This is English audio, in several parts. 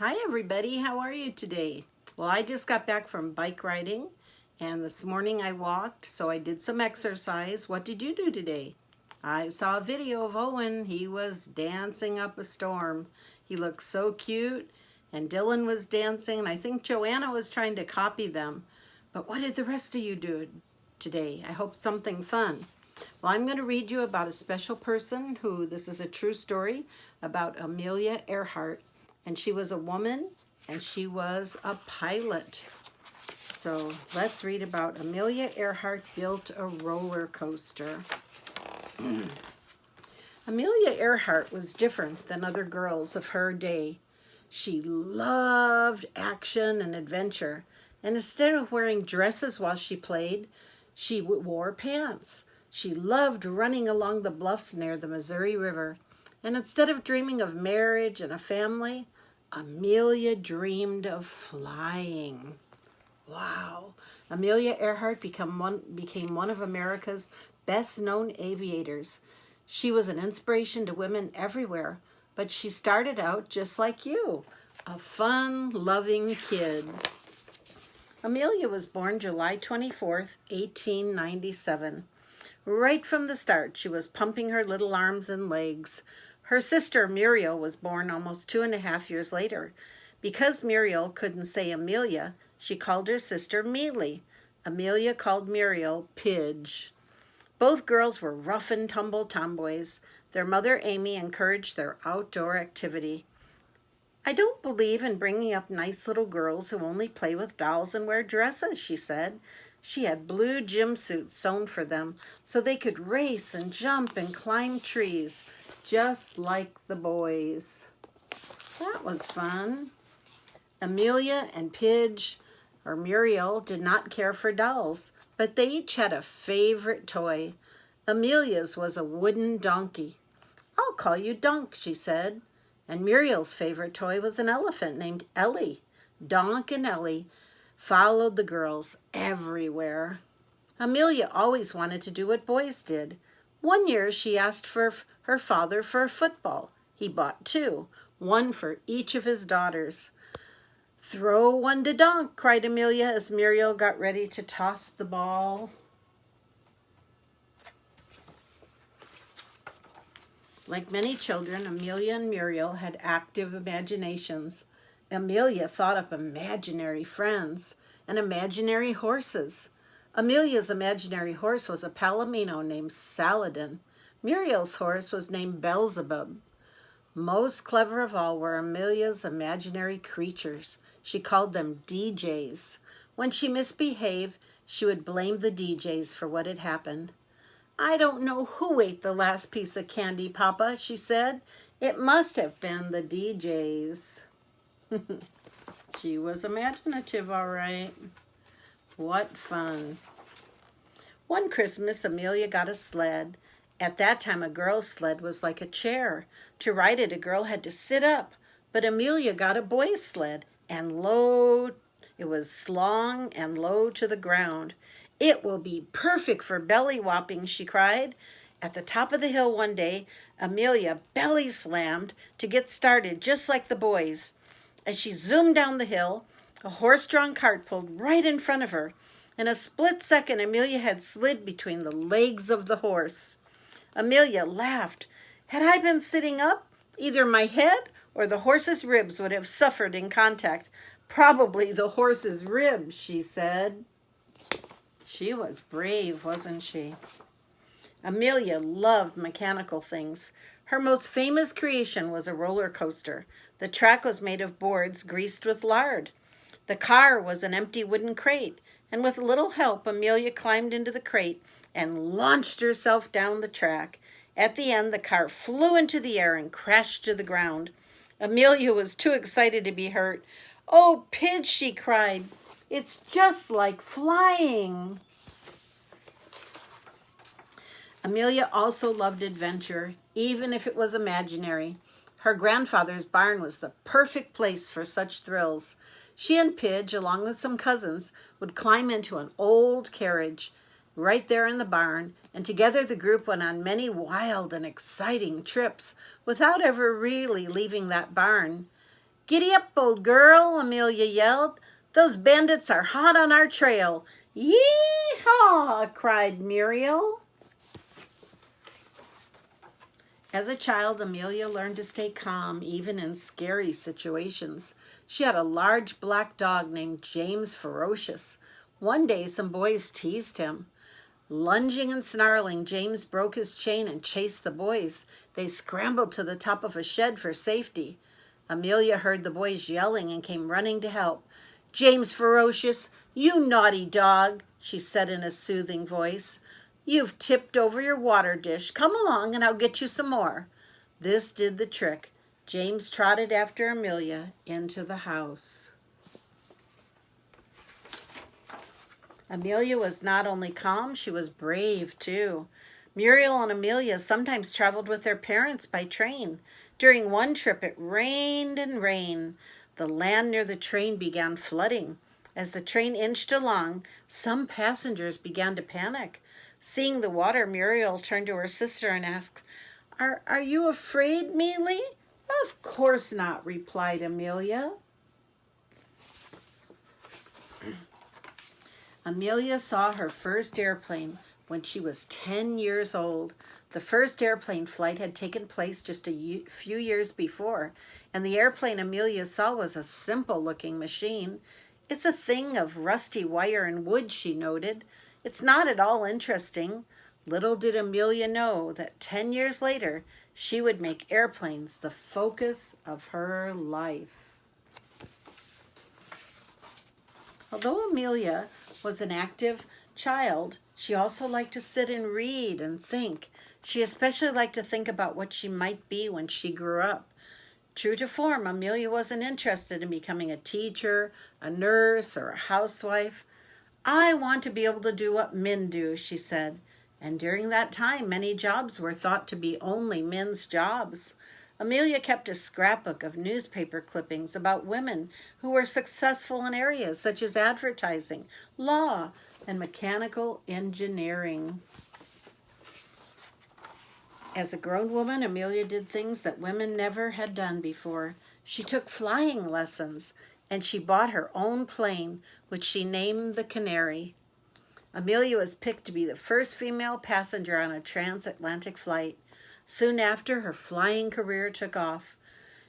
Hi everybody, how are you today? Well, I just got back from bike riding and this morning I walked, so I did some exercise. What did you do today? I saw a video of Owen. He was dancing up a storm. He looked so cute, and Dylan was dancing, and I think Joanna was trying to copy them. But what did the rest of you do today? I hope something fun. Well, I'm going to read you about a special person who, this is a true story about Amelia Earhart. And she was a woman and she was a pilot. So let's read about Amelia Earhart built a roller coaster. Amelia Earhart was different than other girls of her day. She loved action and adventure. And instead of wearing dresses while she played, she wore pants. She loved running along the bluffs near the Missouri River. And instead of dreaming of marriage and a family, Amelia dreamed of flying. Wow. Amelia Earhart became one of America's best-known aviators. She was an inspiration to women everywhere, but she started out just like you, a fun-loving kid. Amelia was born July 24th, 1897. Right from the start, she was pumping her little arms and legs. Her sister Muriel was born almost 2.5 years later. Because Muriel couldn't say Amelia, she called her sister Mealy. Amelia called Muriel Pidge. Both girls were rough and tumble tomboys. Their mother Amy encouraged their outdoor activity. "I don't believe in bringing up nice little girls who only play with dolls and wear dresses," she said. She had blue gym suits sewn for them so they could race and jump and climb trees, just like the boys. That was fun. Amelia and Pidge, or Muriel, did not care for dolls, but they each had a favorite toy. Amelia's was a wooden donkey. "I'll call you Donk," she said. And Muriel's favorite toy was an elephant named Ellie. Donk and Ellie followed the girls everywhere. Amelia always wanted to do what boys did. One year she asked her father for a football. He bought two, one for each of his daughters. "Throw one to Donk," cried Amelia as Muriel got ready to toss the ball. Like many children, Amelia and Muriel had active imaginations. Amelia thought up imaginary friends and imaginary horses. Amelia's imaginary horse was a palomino named Saladin. Muriel's horse was named Beelzebub. Most clever of all were Amelia's imaginary creatures. She called them DJs. When she misbehaved, she would blame the DJs for what had happened. "I don't know who ate the last piece of candy, Papa," she said. "It must have been the DJs." She was imaginative, all right. What fun. One Christmas, Amelia got a sled. At that time, a girl's sled was like a chair. To ride it, a girl had to sit up. But Amelia got a boy's sled, and it was long and low to the ground. "It will be perfect for belly whopping," she cried. At the top of the hill one day, Amelia belly slammed to get started, just like the boys. As she zoomed down the hill, a horse-drawn cart pulled right in front of her. In a split second, Amelia had slid between the legs of the horse. Amelia laughed. "Had I been sitting up, either my head or the horse's ribs would have suffered in contact. Probably the horse's ribs," she said. She was brave, wasn't she? Amelia loved mechanical things. Her most famous creation was a roller coaster. The track was made of boards greased with lard. The car was an empty wooden crate, and with a little help, Amelia climbed into the crate and launched herself down the track. At the end, the car flew into the air and crashed to the ground. Amelia was too excited to be hurt. "Oh, Pidge," she cried, "it's just like flying." Amelia also loved adventure, even if it was imaginary. Her grandfather's barn was the perfect place for such thrills. She and Pidge, along with some cousins, would climb into an old carriage right there in the barn, and together the group went on many wild and exciting trips without ever really leaving that barn. "Giddy up, old girl," Amelia yelled. "Those bandits are hot on our trail." "Yee-haw!" cried Muriel. As a child, Amelia learned to stay calm even in scary situations. She had a large black dog named James Ferocious. One day, some boys teased him. Lunging and snarling, James broke his chain and chased the boys. They scrambled to the top of a shed for safety. Amelia heard the boys yelling and came running to help. "James Ferocious, you naughty dog," she said in a soothing voice. "You've tipped over your water dish. Come along and I'll get you some more." This did the trick. James trotted after Amelia into the house. Amelia was not only calm, she was brave too. Muriel and Amelia sometimes traveled with their parents by train. During one trip, it rained and rained. The land near the train began flooding. As the train inched along, some passengers began to panic. Seeing the water, Muriel turned to her sister and asked, Are you afraid, Mealy?" "Of course not," replied Amelia. Amelia saw her first airplane when she was 10 years old. The first airplane flight had taken place just a few years before, and the airplane Amelia saw was a simple-looking machine. "It's a thing of rusty wire and wood," she noted. "It's not at all interesting." Little did Amelia know that 10 years later, she would make airplanes the focus of her life. Although Amelia was an active child, she also liked to sit and read and think. She especially liked to think about what she might be when she grew up. True to form, Amelia wasn't interested in becoming a teacher, a nurse, or a housewife. "I want to be able to do what men do," she said. And during that time, many jobs were thought to be only men's jobs. Amelia kept a scrapbook of newspaper clippings about women who were successful in areas such as advertising, law, and mechanical engineering. As a grown woman, Amelia did things that women never had done before. She took flying lessons, and she bought her own plane, which she named the Canary. Amelia was picked to be the first female passenger on a transatlantic flight. Soon after, her flying career took off.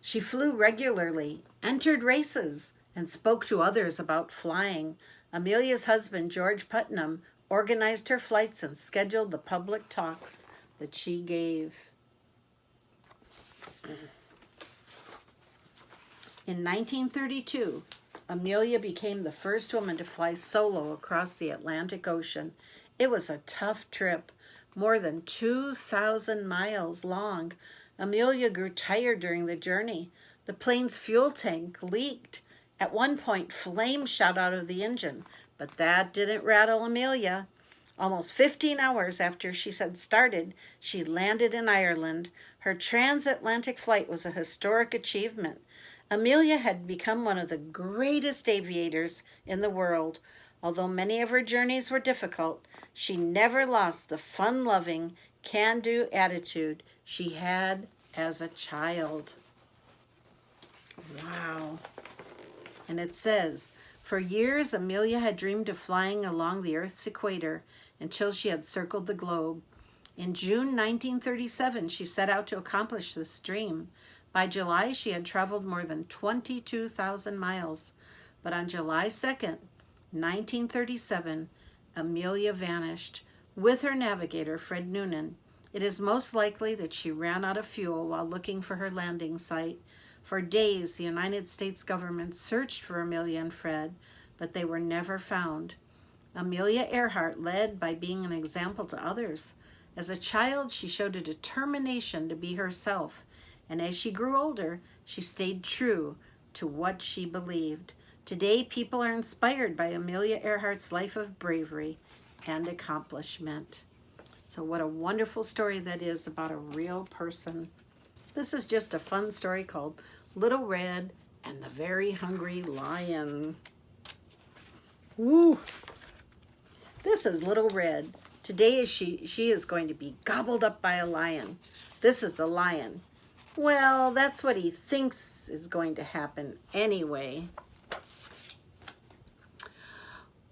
She flew regularly, entered races, and spoke to others about flying. Amelia's husband, George Putnam, organized her flights and scheduled the public talks that she gave. In 1932, Amelia became the first woman to fly solo across the Atlantic Ocean. It was a tough trip, more than 2,000 miles long. Amelia grew tired during the journey. The plane's fuel tank leaked. At one point, flames shot out of the engine, but that didn't rattle Amelia. Almost 15 hours after she had started, she landed in Ireland. Her transatlantic flight was a historic achievement. Amelia had become one of the greatest aviators in the world. Although many of her journeys were difficult, she never lost the fun-loving, can-do attitude she had as a child. Wow. And it says, "For years, Amelia had dreamed of flying along the Earth's equator until she had circled the globe. In June 1937, she set out to accomplish this dream. By July, she had traveled more than 22,000 miles. But on July 2nd, 1937, Amelia vanished with her navigator, Fred Noonan. It is most likely that she ran out of fuel while looking for her landing site. For days, the United States government searched for Amelia and Fred, but they were never found. Amelia Earhart led by being an example to others. As a child, she showed a determination to be herself, and as she grew older, she stayed true to what she believed. Today, people are inspired by Amelia Earhart's life of bravery and accomplishment." So what a wonderful story that is about a real person. This is just a fun story called Little Red and the Very Hungry Lion. Woo! This is Little Red. Today she is going to be gobbled up by a lion. This is the lion. Well, that's what he thinks is going to happen anyway.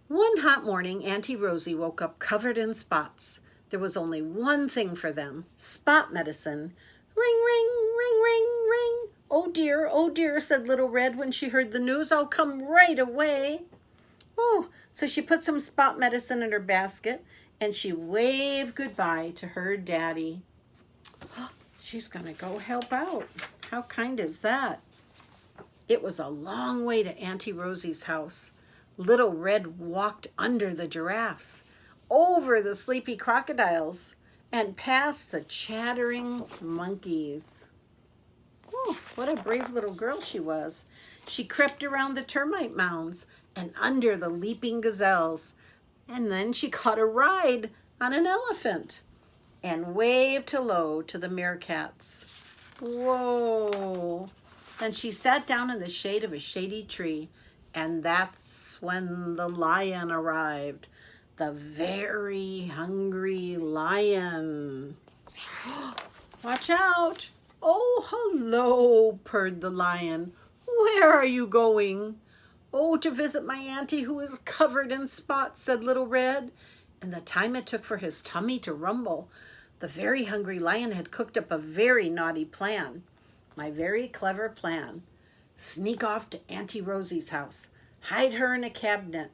One hot morning, Auntie Rosie woke up covered in spots. There was only one thing for them, spot medicine. Ring, ring, ring, ring, ring. Oh dear, said Little Red when she heard the news. I'll come right away. Oh, so she put some spot medicine in her basket and she waved goodbye to her daddy. She's gonna go help out. How kind is that? It was a long way to Auntie Rosie's house. Little Red walked under the giraffes, over the sleepy crocodiles, and past the chattering monkeys. Oh, what a brave little girl she was. She crept around the termite mounds and under the leaping gazelles. And then she caught a ride on an elephant and waved hello to the meerkats. Whoa. Then she sat down in the shade of a shady tree, and that's when the lion arrived. The very hungry lion. Watch out. Oh, hello, purred the lion. Where are you going? Oh, to visit my auntie who is covered in spots, said Little Red. And the time it took for his tummy to rumble, the very hungry lion had cooked up a very naughty plan. My very clever plan. Sneak off to Auntie Rosie's house. Hide her in a cabinet.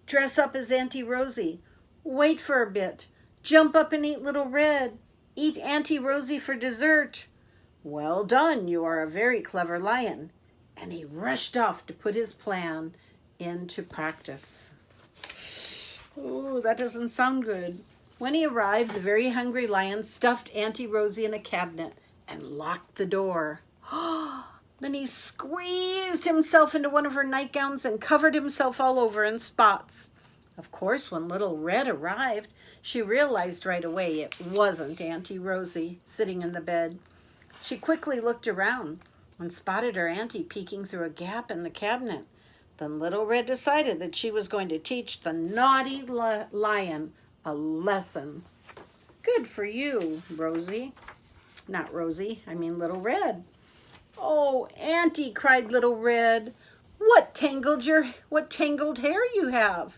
Dress up as Auntie Rosie. Wait for a bit. Jump up and eat Little Red. Eat Auntie Rosie for dessert. Well done, you are a very clever lion. And he rushed off to put his plan into practice. Ooh, that doesn't sound good. When he arrived, the very hungry lion stuffed Auntie Rosie in a cabinet and locked the door. Then he squeezed himself into one of her nightgowns and covered himself all over in spots. Of course, when Little Red arrived, she realized right away it wasn't Auntie Rosie sitting in the bed. She quickly looked around and spotted her auntie peeking through a gap in the cabinet. Then Little Red decided that she was going to teach the naughty lion a lesson. Good for you, Rosie. Not Rosie, I mean Little Red. Oh, Auntie, cried Little Red, what tangled hair you have.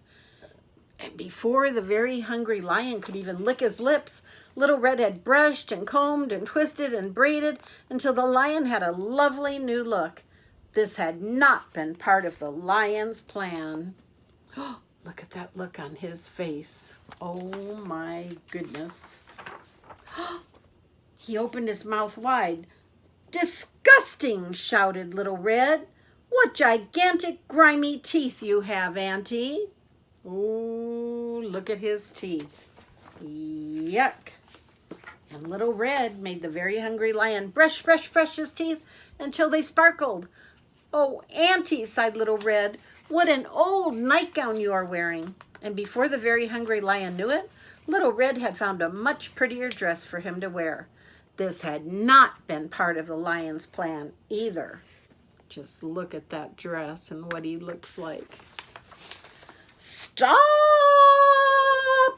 And before the very hungry lion could even lick his lips, Little Red had brushed and combed and twisted and braided until the lion had a lovely new look. This had not been part of the lion's plan. Oh, look at that look on his face. Oh my goodness. He opened his mouth wide. Disgusting, shouted Little Red. What gigantic grimy teeth you have, Auntie. Ooh, look at his teeth. Yuck. And Little Red made the very hungry lion brush his teeth until they sparkled. Oh, Auntie, sighed Little Red, what an old nightgown you are wearing. And before the very hungry lion knew it, Little Red had found a much prettier dress for him to wear. This had not been part of the lion's plan either. Just look at that dress and what he looks like. Stop!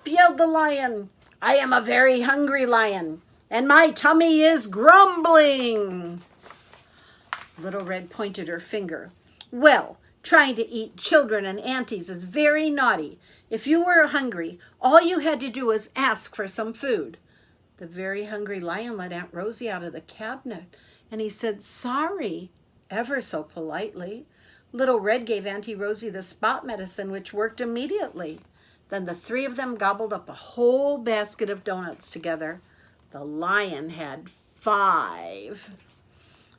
Yelled the lion. I am a very hungry lion, and my tummy is grumbling. Little Red pointed her finger. Well, trying to eat children and aunties is very naughty. If you were hungry, all you had to do was ask for some food. The very hungry lion let Aunt Rosie out of the cabinet, and he said, sorry, ever so politely. Little Red gave Auntie Rosie the spot medicine, which worked immediately. Then the three of them gobbled up a whole basket of donuts together. The lion had 5.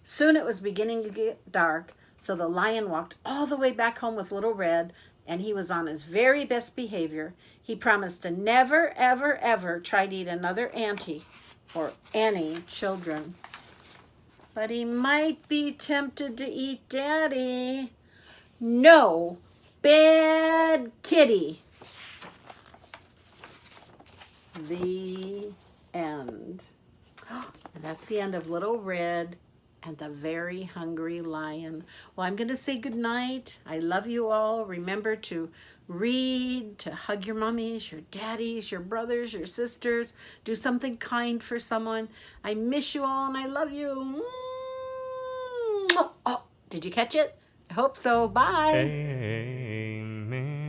Soon it was beginning to get dark, so the lion walked all the way back home with Little Red, and he was on his very best behavior. He promised to never, ever, ever try to eat another auntie or any children. But he might be tempted to eat Daddy. No, bad kitty. The end. And that's the end of Little Red and the very hungry lion. Well, I'm going to say goodnight. I love you all. Remember to read, to hug your mummies, your daddies, your brothers, your sisters. Do something kind for someone. I miss you all and I love you. Oh, did you catch it? I hope so. Bye. Amen.